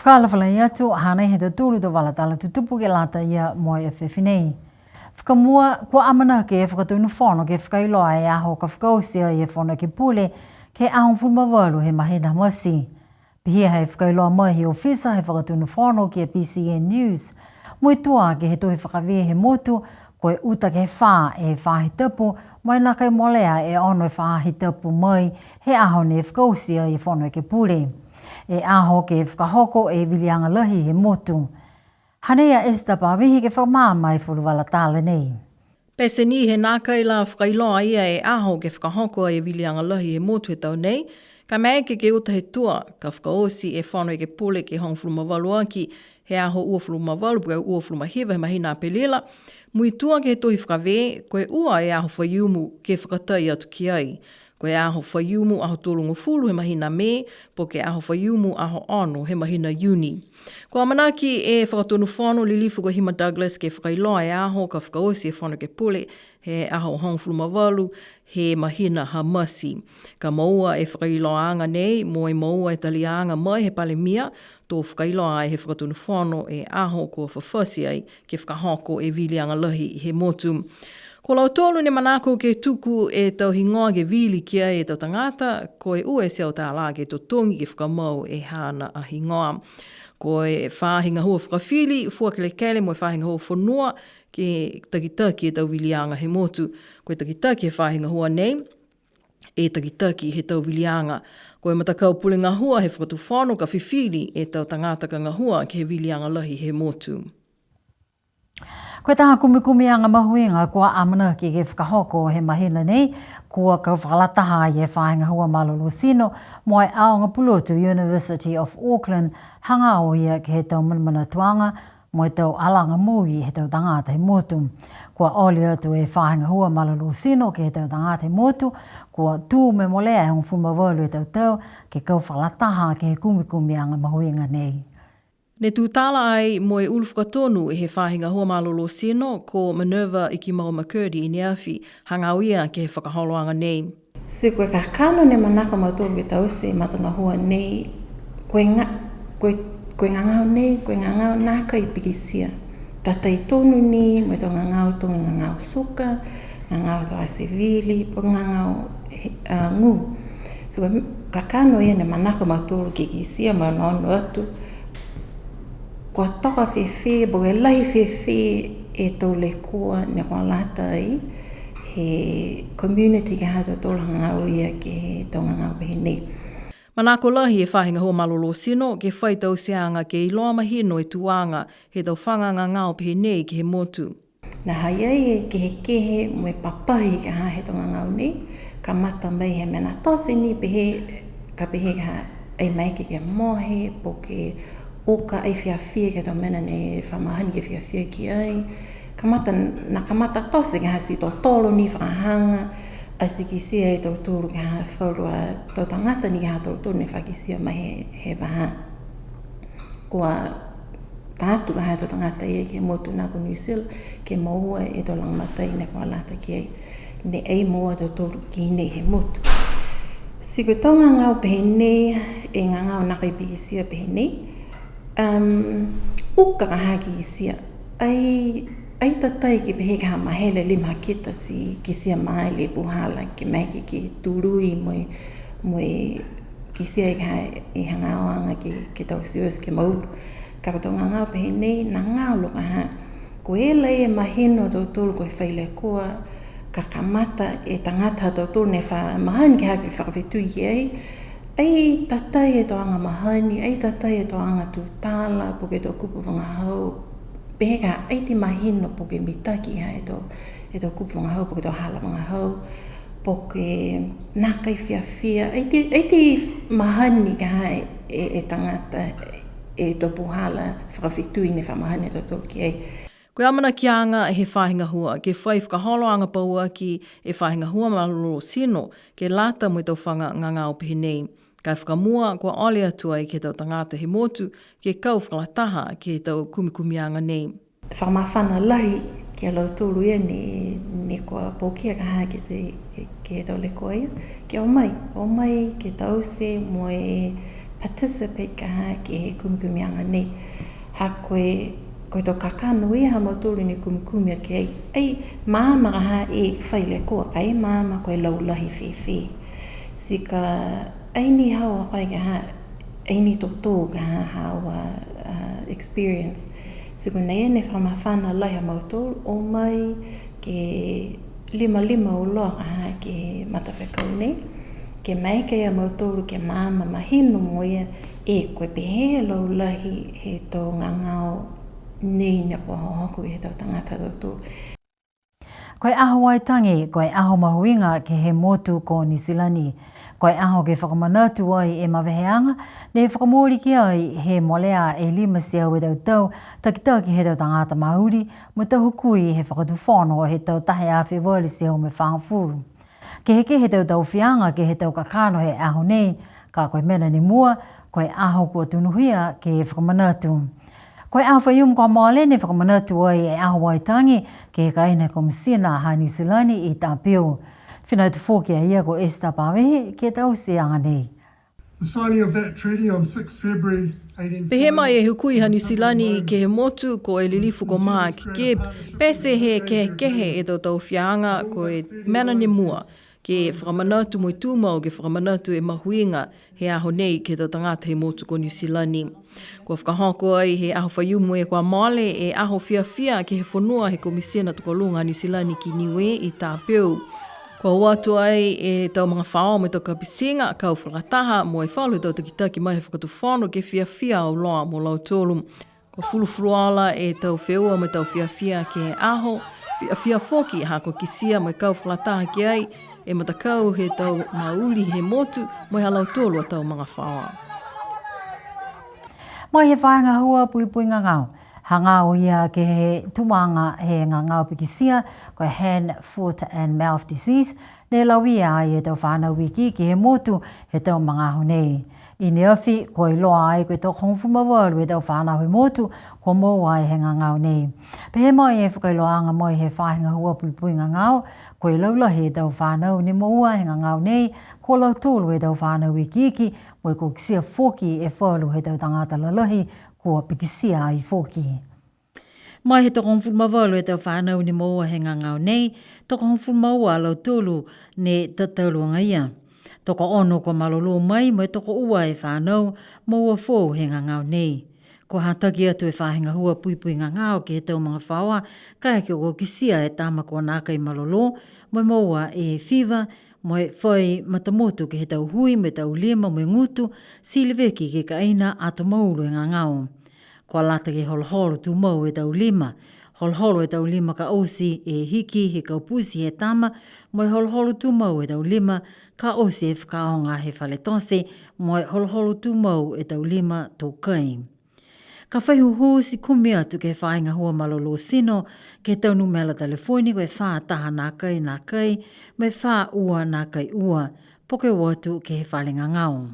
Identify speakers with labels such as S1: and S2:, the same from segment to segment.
S1: Whakalawhala ia tu hana he te tūru to wala tala tu tupu ke lata ia moe e whewhinei. Whakamua kua amana ke e whakatunu whono ke whakailoa e aho ka whakausia e whono ke pule ke ahon fulmawalu he mahina masi. Pihia hei whakailoa mai he ofisa he whakatunu whono ke PCN News. Mui tua ke he tohi whakawea he motu koe uta ke wha e whahi tapu mai na kai molea e ono e whahi tapu mai he aho ne whakausia e whono ke pule. E aho ke whakahoko e wilianga lahi he motu. Hanea e stapa wihi ke whamama e whuluwala tāle nei.
S2: Pese ni he nākai la whakailoa ia e aho ke whakahoko e wilianga lahi he motu e tau nei, ka mea ke uta he tua, ka whakaosi e whanau ke pule ke hong whulumawalu aki, he aho ua whulumawalu, puka ua whulumahiwa he mahina pelela, mui tua ke he tohi whakawe, koe ua e aho whaiumu ke whakatai atu ki ai. Koe aho whaiumu aho tōlungu fulu he mahina me, po ke aho whaiumu aho ono he mahina uni. Ko amanaki e whakatonu whono lilifu ko Hima Douglas ke whakailoa e aho ka whakaosi e whono ke pule, he aho hong fulumawalu, he mahina hamasi. Ka maua e whakailoa anga nei, mo e maua e talianga mai he pale mia, tō whakailoa e he whakatonu whono e aho ko whawhasi ai ke whakahoko e wilianga lahi he motu. Ko lau tōlu ne manako ke tuku e tau hingoa ke wili kia e tau tangata, ko e ue se au tā la ke tō tongi ke whakamau e hana a hingoa. Ko e whāhinga hua whakawhili, fua ke lekele mo e whāhinga hua whanua ke takitaki e tau wilianga he motu. Ko e takitaki he whāhinga hua nei, e takitaki he tau wilianga. Ko e matakau pule ngā hua he whakatu whāno ka whiwhili e tau tangata ka ngā hua ke he wilianga lahi he motu.
S1: Koe taha kumikumi anga mahuinga kua amana ki ke whakahoko he mahina nei, kua ka whakalataha i e whahinga hua malolo sino, mo e aonga pulotu University of Auckland, hanga o ia ke he tau manamana tuanga, mo e tau alanga mui he tau tangata he motu. Kua oli atu e whahinga hua malolo sino ke he tau tangata he motu, kua tū me molea e hong fumawalu e tau ke kau whakalataha ke he kumikumi anga mahuinga nei.
S2: Ne tūtala ai mo e uluwhakatonu e he whahinga hua malolo sino ko Minerva i ki mau McCurdy i Niue, hangauia ke he whakaholoanga nei.
S3: Se koe ka kano ne manaka mautoro ke tause matanga hua nei, koe ngangau nei, koe ngangau naka i pikisia. Tatai tonu ni, mo e tō ngangau tonga ngangau suka, ngangau tō asevili, po ngangau ngu. Se koe ka kano ia ne manaka mautoro ke kisia, ma nono atu, kua toka whewhe, bo e lai whewhe e tō le kua ne kua lata ai, he community ke hato tōla ngau ia ke he tō ngangau pehe nei.
S2: Manako lahi e whahinga hua malolo sino, ke whai tau seanga ke i loa mahino e tuanga he tau whanga ngangau pehe nei ke he motu.
S3: Na hai ai e kehe mo e papahi ke ha he tō ngangau nei, ka mata mai he mena tose ni pehe, ka pehe ka ai mai ke mohe, po ke oka ai whiawhia ke tō mena ne whamahani ke whiawhia ki ai. Ka mata tose ke hasi tō tolo ni whakahanga, a sikisia e tō tūru ke ha whaurua tō tangata ni ke ha tō tūru ne whakisia mai he waha. Kua tātu ka ha tō tangata ia ke motu nā ko New Zealand, ke maua e tō langmatai ne kua lata ki ai. Ne ei moa tō tūru ki nei he motu. Si koe tō ngangau pehe nei, e ngangau naka i pikisia pehe nei, uka ka haki i sia. Ai tatai ki pehe ka mahele lima kita si ki sia mai le puhala ki maiki ki turui mo ki sia i hangaoanga ki tau siwas ke maulu. Ka pato ngangau pehe nei na ngau lo ka ha. Ko e lei e mahino tau tolu ko e whaile koa ka kamata e tangata tau tolu ne wha mahani ki haki whakawhetu i ai. Ai tatai e toanga mahani, ai tatai e toanga tūtala, po ke tō kupu wangahau. Peheka, ai te mahino po ke mitaki ha e tō kupu wangahau, po ke tō hala wangahau, po ke nākai whiawhia. Ai te mahani ka ha e tangata e tō puhala whakawhitui ne whamahani e tō tōki ai.
S2: Koe amana ki anga e he whahinga hua, ke whai whakaholoanga paua ki e whahinga hua malolo sino, ke lata mo i tau whanga ngangau pehe nei. Kai whakamua kua ole atua i ke tau tangata he motu, ke kau whakalataha ke tau kumikumianga nei.
S3: Whakamawhana lahi ki a lau tūru ia ne kua pōkia ka ha ke tau le koa ia. Ke o mai ke tau se mo e participate ka ha ke he kumikumianga nei. Ha koe to kakano e ha mautolu ni kumikumi ke ai mama ha e whaile koa kai mama koe laulahi whiwhi. Sika aini hawa kai ka ha aini tō ka ha hawa experience. Sika nei ne whamawhana lai ha mautolu o mai ke lima o loa ka ha ke matawhekau nei. Ke mai ke a mautolu ke mama mahino moia e koe pehe laulahi he tō ngangao nei na po hoku he tau tangata tō.
S1: Koe aho waitangi, koe aho mahuinga ke he motu ko Nisilani. Koe aho ke whakamanatu ai e maweheanga, ne whakamori ki ai he molea e lima sia ue tau takitaki he tau tangata mauri, mo tau hukui he whakatuwhono he tau tahe a whewali sia me whangafuru. Ke heke he tau whianga ke he tau kakano he aho nei, ka koe mena ni mua, koe aho kua tunuhia ke he whakamanatu. Koe aho whaium kua maale ne whakamanatu ai e aho waitangi ke kaina komisina ha Nisilani i tāpio. Whina tu whoki a ia ko Esther Pawehe ke tau seanga nei.
S4: The signing of that treaty on 6 February 1840.
S2: Pehe mai e hukui ha Nisilani ke he motu ko e lilifu ko maa ki ke pese he ke kehe e tau whianga ko e mena ni mua. Ke whakamanatu mo i tūmau ke whakamanatu e mahuinga he aho nei ke tau tangata he motu ko Nisilani. Kua whakahoko ai he aho whaiumu e kua male e aho whiawhia ke he whanua he komisena tukolunga Nisilani ki Niue i tāpeu. Kua watu ai e tau mga whao me tau kapisinga kau whakataha mo e whalu tau takitaki mai he whakatuwhono ke whiawhia o loa mo lau tōlum. Kua fulufruala e tau wheua me tau whiawhia ke he aho, whiawhia whoki ha ko kisia mo e kau whakataha ki ai e matakau he tau mauli he motu mo e halau tōlu a tau mga whaoa.
S1: Mai he whaenga hua pui ngangau. Hangau ia ke he tumanga he ngangau pikisia ko hand, foot and mouth disease. Ne lawia ai e tau whanau wiki ke he motu he tau mga honei. I ne awhi ko i loa ai koe tau kongfuma walu e tau whanau he motu ko moa ai he ngangau nei. Pe he mai e whakailoanga mai he whaenga hua pui ngangau ko i laulahi e tau whanau ne moa he ngangau nei ko lau tūlu e tau whanau wiki mo i ko kisia whoki e whalu he tau tangata lalahi kua pikisia ai whoki. Mai he toko hongfulu mawalu e tau whanau ni moa he ngangau nei, toko hongfulu maua lau tūlu ne tatauluanga ia. Toko ono ko malolo mai mo e toko ua e whanau moa fōu he ngangau nei. Ko hataki atu e whahinga hua pui ngangau ke he tau mga whaoa, kai ke o kisia e tama ko nākai malolo, mo moa e whiwa, mo e whai matamotu ke he tau hui me tau lima mo e ngutu, siliveki ke kaina ato maulu e ngangau. Kua lata ke holoholo tu mau e tau lima. Holoholo e tau lima ka osi e hiki he kaupusi he tama, mo e holoholo tu mau e tau lima ka osi e whakaonga he whaletose, mo e holoholo tu mau e tau lima tō kai. Ka whaihuhu si kumi atu ke whainga hua malolo sino, ke tau numela telefoniko e wha taha nā kai, me wha ua nā kai ua, poke watu ke he whalinga ngau.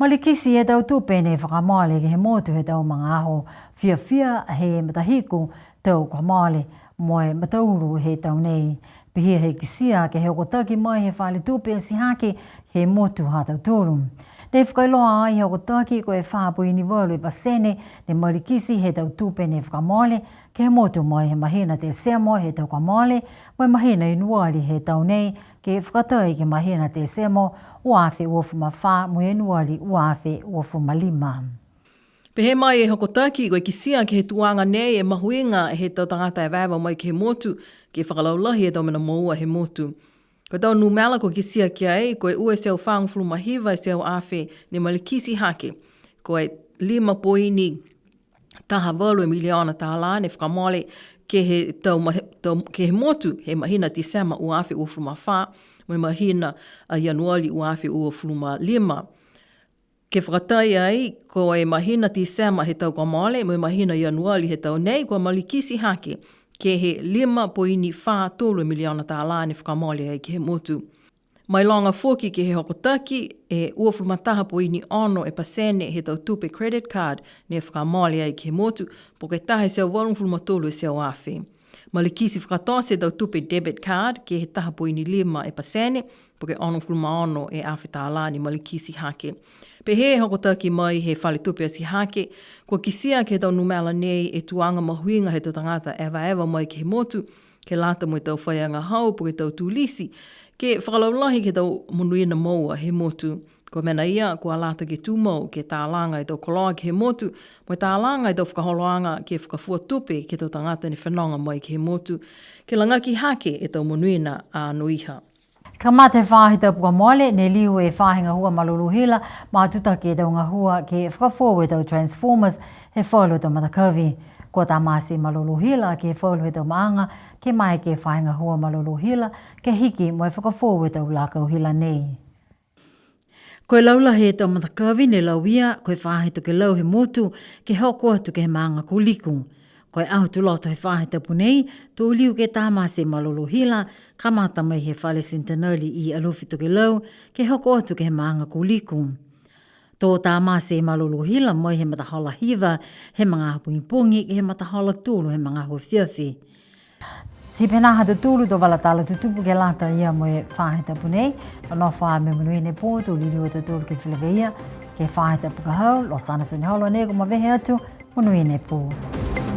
S1: Malikisi e tau tūpene whakamale ke he motu he tau mga aho whiawhia he matahiku tau kamale mo e matauru he tau nei. Pihia he kisia ke he okotaki mai he whale tūpe si hake he motu ha tau tūru. Ne whakailoa ai he okotaki ko e whāpui ni walu e pasene ne malikisi he tau tūpene whakamale ke he motu mai he mahina te semo he tau kamale mo e mahina inuali he tau nei ke whakatai ke mahina te semo uawhi uafuma wha mo e inuali uawhi uafuma lima.
S2: Pehe mai e hokotaki koe kisia ke he tuanga nei e mahuinga he tau tangata e waewa mai ke he motu ke whakalaulahi e tau mena moua he motu. Ko tau numela ko kisia ki ai, ko e ue seo whaangfulu mahiwa e seo awhi ne malikisi hake. Ko e 5 taha walu miliona tāla ne whakamale ke he ke he motu he mahina ti sema uawhi uafuluma wha, mo mahina a Januari uawhi uafuluma 5. Ke whakatai ai, ko e mahina ti sema he tau kamale, mo mahina Januari he tau nei, ko malikisi hake. Ke he 5.4 miliona tāla ne whakamale ai ke he motu. Mai longa whoki ke he hokotaki e uafurumataha poini ono e pasene he tau tupe credit card ne whakamale ai ke he motu po ke tahe seo walungfurumatolu e seo awhi. Malikisi whakatose tau tupe debit card ke he taha poini 5 e pasene Porque ono fulmaono e awhita alani mali kisi hake. Pe he hoko taki mai he whale tupe si hake, kua kisia ke tau numela nei e tuanga mahuinga he tau tangata ewa mai ke he motu, ke lata mo tau whaianga hau po ke tau tūlisi, ke whakalaulahi ke tau munuina maua he motu, ko mena ia kua lata ke tūmau ke tālanga e tau koloa ke he motu, mo tālanga e tau whakaholoanga ke whakafua tupe ke tau tangata ni whanonga mai ke he motu, ke langaki hake e tau munuina a nuiha.
S1: Ka mate whāhita puka mole, ne liu e whāhinga hua maluluhila, mā tuta ke tau ngahua ke whakafoa e tau Transformers, he whaulu tau matakavi. Ko tā māsi maluluhila, ke whaulu e tau maanga, ke mai ke whāhinga hua maluluhila, ke hiki mo e whakafoa e tau lākau hila nei. Koe laula he tau matakavi ne lauia, koe whāhita ke lau he motu, ke hoko atu ke he maanga kuliku. Koe ahu tu loto he whāhita punei, tō liu ke tāma se malolo hila, kamata mai he whale centenary I aluwhito ke lau, ke hoko atu ke he maanga kuliku. Tō tāma se malolo hila mai he matahala hiva, he mga pungi, ke he matahala tūlu, he mga hua whiawhi. Tipena hata tūlu tō walatala tutupu ke lata ia mo e whāhita punei, no whā me manuine pō, tō liu e tūlu ke whilaweia, ke whāhita puka hau, lo sana suni haulo ne ko mawehe atu, manuine pō.